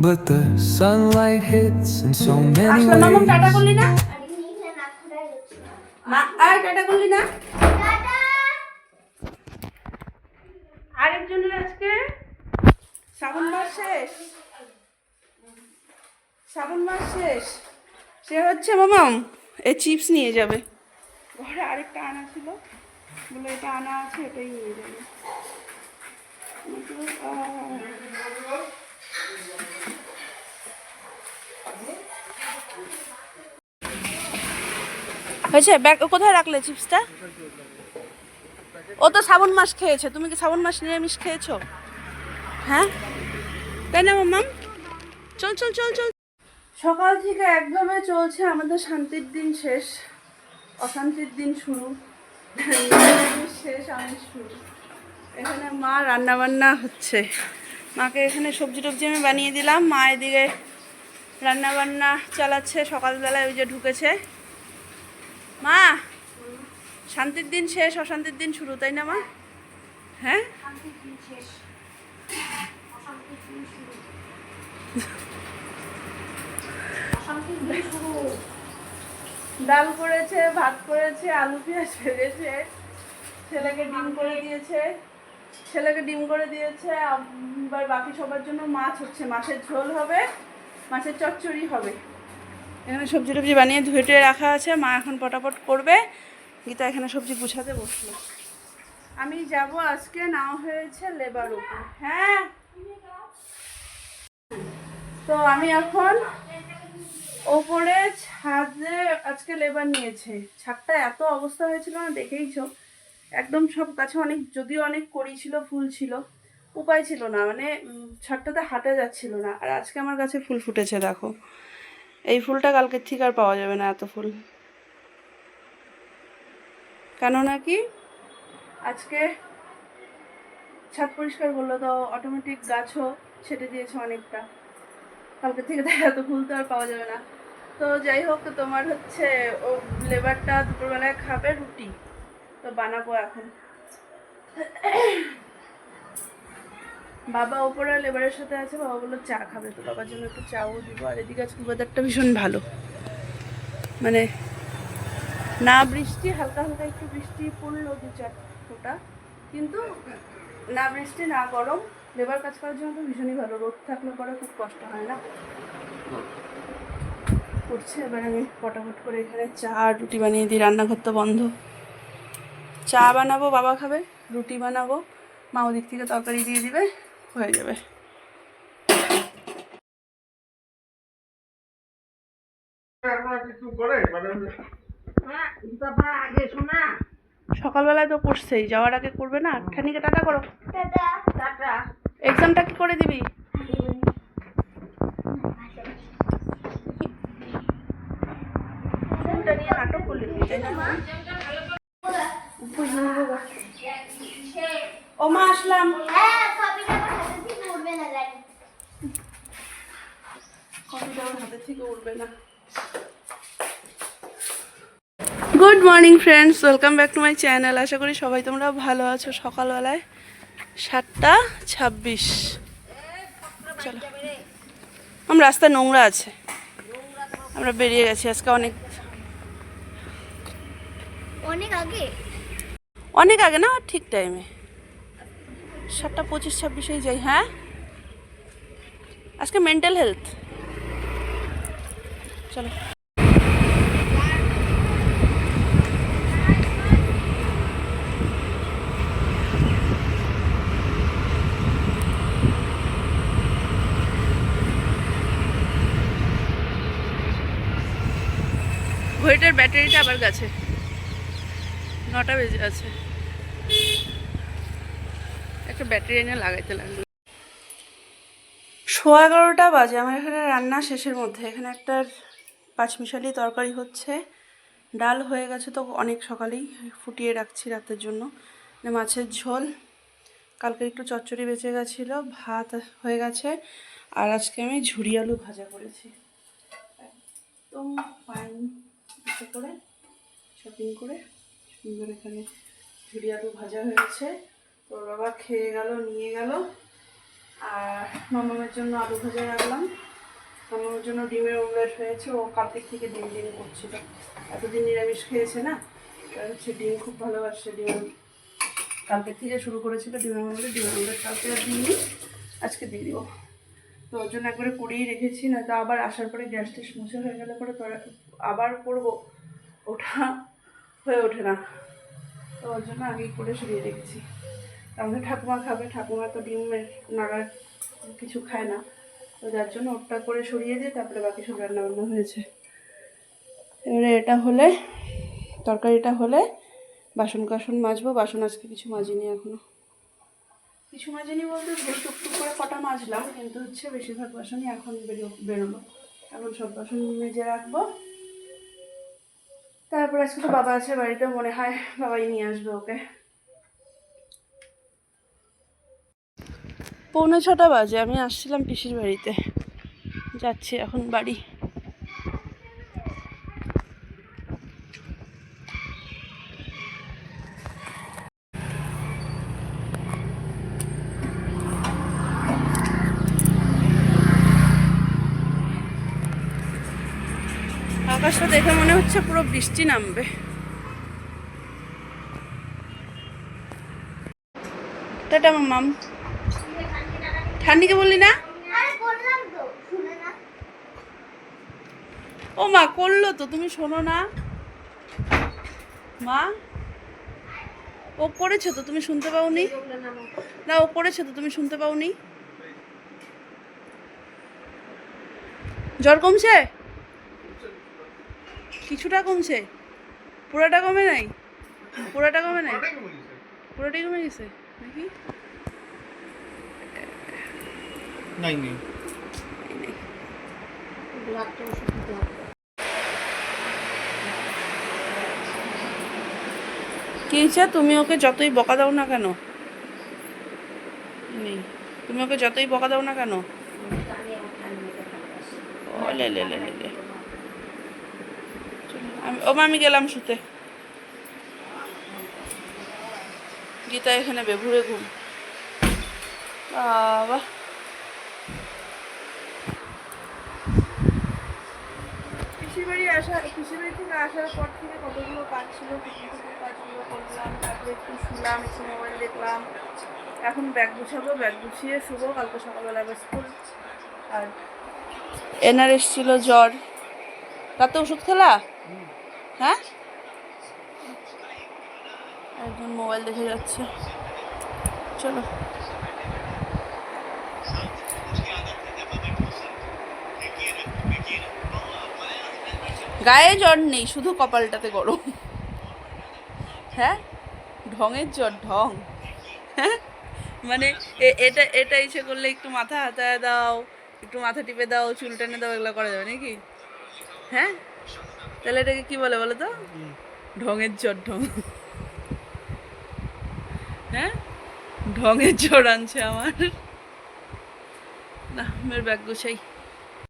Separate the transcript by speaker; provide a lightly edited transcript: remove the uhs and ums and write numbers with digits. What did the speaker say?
Speaker 1: but the sunlight hits in so many
Speaker 2: আসলে মামা tata
Speaker 1: ways.
Speaker 2: করলি না মা আর টাটা করলি না আরেকজনের আজকে শ্রাবণ মাস শেষ সে হচ্ছে মামাম এই চিপস নিয়ে যাবে ঘরে আরেকটা আনা ছিল বলে এটা আনা আছে এটাই নিয়ে যাবে হয়েছে ব্যাগ কোথায় রাখলে চিপসটা ও তো শ্রাবণ মাস খেয়েছে তুমি কি শ্রাবণ মাস নিরামিষ খেয়েছো হ্যাঁ তাই না মাম্মাম চল চল চল চল সকাল থেকে একভাবে চলছে আমাদের শান্তির দিন শেষ অশান্তির দিন শুরু শেষ আমিষ শুরু এখানে মা রান্না বান্না হচ্ছে মাকে এখানে সবজি টবজি আমি বানিয়ে দিলাম মা এদিকে রান্না বান্না চালাচ্ছে সকালবেলায় ওই যে ঢুকেছে মা শান্তির দিন শেষ অশান্তির দিন শুরু তাই না মা হ্যাঁ ডাল করেছে ভাত করেছে আলু পেঁয়াজ ভেজেছে ছেলেকে ডিম করে দিয়েছে এবার বাকি সবার জন্য মাছ হচ্ছে মাছের ঝোল হবে মাছের চচ্চড়ি হবে এখানে সবজি টবজি বানিয়ে ধুয়ে টুয়ে রাখা আছে মা এখন পটাপট করবে গীতা এখানে সবজি গুছাতে বসলো আমি যাব আজকে নাও হয়েছে লেবার উপর হ্যাঁ তো আমি এখন ওপরে ছাদে আজকে লেবার নিয়েছে ছাদটা এত অবস্থা হয়েছিল না দেখেইছো একদম সব গাছে অনেক যদিও অনেক কড়ি ছিল ফুল ছিল উপায় ছিল না মানে ছাদটাতে হাঁটা যাচ্ছিল না আর আজকে আমার কাছে ফুল ফুটেছে দেখো এই ফুলটা কালকের থেকে আর পাওয়া যাবে না এত ফুল কেন নাকি আজকে ছাদ পরিষ্কার করলো তো অটোমেটিক গাছও ছেটে দিয়েছে অনেকটা কালকে থেকে তাই এত ফুল তো আর পাওয়া যাবে না তো যাই হোক তোমার হচ্ছে ও লেবারটা দুপুরবেলায় খাবে রুটি তো বানাবো এখন বাবা ওপরে লেবারের সাথে আছে বাবা বললো চা খাবে তো বাবার জন্য একটু চাও দিব আর এদিকে আজকে ওয়েদারটা ভীষণ ভালো মানে না বৃষ্টি হালকা হালকা একটু বৃষ্টি পড়লো 2-4 ফোঁটা কিন্তু না বৃষ্টি না গরম লেবার কাজ করার জন্য তো ভীষণই ভালো রোদ থাকলে পরে খুব কষ্ট হয় না করছে এবার আমি ফটাফট করে এখানে চা আর রুটি বানিয়ে দিই রান্নাঘর তো বন্ধ চা বানাবো বাবা খাবে রুটি বানাবো মা ওদিক থেকে তরকারি দিয়ে দিবে হয়ে যাবে সকালবেলায় তো করছেই যাওয়ার আগে করবে না খানিকে টাটা করো এক্সামটা কি করে দিবি নিয়ে নাটক করলি তাই না ও মা আসলাম কপিটা ওর হাতে থেকে উঠবে না good morning friends welcome back to my channel আশা করি সবাই তোমরা ভালো আছো সকালবেলায় 7:26 চলো আমার রাস্তা নোংরা আছে আমরা বেরিয়ে গেছি আজকে অনেক আগে না ঠিক টাইমে 7:25-26 যাই হ্যাঁ আজকে মেন্টাল হেলথ চলো ঘড়িটার ব্যাটারিটা আবার গেছে 9টা বেজে আছে একটা ব্যাটারি এনে লাগাইতে লাগলো 11:15 বাজে আমার এখানে রান্না শেষের মধ্যে এখানে একটা 5 মিশালি তরকারি হচ্ছে ডাল হয়ে গেছে তো অনেক সকালেই ফুটিয়ে রাখছি রাতের জন্য মাছের ঝোল কালকে একটু চচ্চড়ি বেঁচে গেছিলো ভাত হয়ে গেছে আর আজকে আমি ঝুরি আলু ভাজা করেছি একদম ফাইন করে শপিং করে সুন্দর এখানে ঝুরি আলু ভাজা হয়েছে তোর বাবা খেয়ে গেল নিয়ে গেল আর মামামের জন্য আলু ভাজা রাখলাম, মামামের জন্য ডিমের অমলেট হয়েছে। ও কালকের থেকে ডিম ডিম করছিল, এতদিন নিরামিষ খেয়েছে না, আর হচ্ছে ডিম খুব ভালোবাসে। ডিম কালকের থেকে শুরু করেছিল ডিমের অমলেট কালকে আর দিইনি, আজকে দিয়ে দিব। তো ওর জন্য একবারে করেই রেখেছি, না তো আবার আসার পরে গ্যাস ট্যাস মুছে হয়ে গেলে পরে আবার করবো, ওটা হয়ে ওঠে না। তো ওর জন্য আগেই করে সরিয়ে রেখেছি। আমাদের ঠাকুমা খাবে, ঠাকুমা তো ডিমের নাগার কিছু খায় না, তো যার জন্য ওটা করে সরিয়ে দিয়ে তারপরে বাকি সব রান্নাবান্না হয়েছে। এবারে এটা হলে, তরকারিটা হলে বাসন কাসন মাজবো। বাসন আজকে কিছু মাজিনি এখনো, কিছু মাজিনি বলতে ধরে টুকটুক করে কটা মাজলাম, কিন্তু হচ্ছে বেশিরভাগ বাসনই এখন বেরোলো। এখন সব বাসন মেজে রাখবো। তারপর আজকে তো বাবা আছে বাড়িতে, মনে হয় বাবাই নিয়ে আসবে ওকে। 6:45 বাজে, আমি আসছিলাম পিসির বাড়িতে, যাচ্ছি এখন বাড়ি। আকাশটা দেখে মনে হচ্ছে পুরো বৃষ্টি নামবে। টাটা মাম্মাম। ঠান্ডিকে বললি না? ও মা, করলো তো, তুমি শোনো না মা? ও করেছে তো, তুমি শুনতে পাওনি? না, ও করেছে তো, তুমি শুনতে পাওনি? জ্বর কমছে? কিছুটা কমছে, পুরোটা কমে নাই? পুরোটা কমে নাই? পুরোটাই কমে গেছে নাকি?
Speaker 3: নাই নেই।
Speaker 2: কি হয়েছে? তুমি ওকে যতই বকা দাও না কেন, নেই, তুমি ওকে যতই বকা দাও না কেন, ও লে লে লে লে লে। আমি গেলাম শুতে। গীতা এখানে বেঘুরে ঘুম। বাবা, পিসির বাড়ি থেকে আসার পর থেকে কতগুলো কাজ ছিল, কাজগুলো করলাম, তারপরে একটু শুলাম, একটু মোবাইল দেখলাম। এখন ব্যাগ গুছাবো, ব্যাগ গুছিয়ে শুবো। কালকে সকালবেলা আবার স্কুল। আর এনার এসেছিল জ্বর, রাতে ওষুধ খেলা? হ্যাঁ, একজন মোবাইল দেখে যাচ্ছে। চলো, গায়ে জ্বর নেই, শুধু কপালটাতে গরম। হ্যাঁ, ঢঙের জ্বর, ঢং। হ্যাঁ, মানে এটা ইচ্ছে করলে একটু মাথা হাতায় দাও, একটু মাথা টিপে দাও, চুল টেনে দাও, এগুলো করা যাবে নাকি? হ্যাঁ, তাহলে এটাকে কি বলে বলো তো? ঢঙের জ্বর, ঢং। হ্যাঁ, ঢঙের জ্বর আনছে আমার। না, মেয়ের ব্যাগ গুছাই।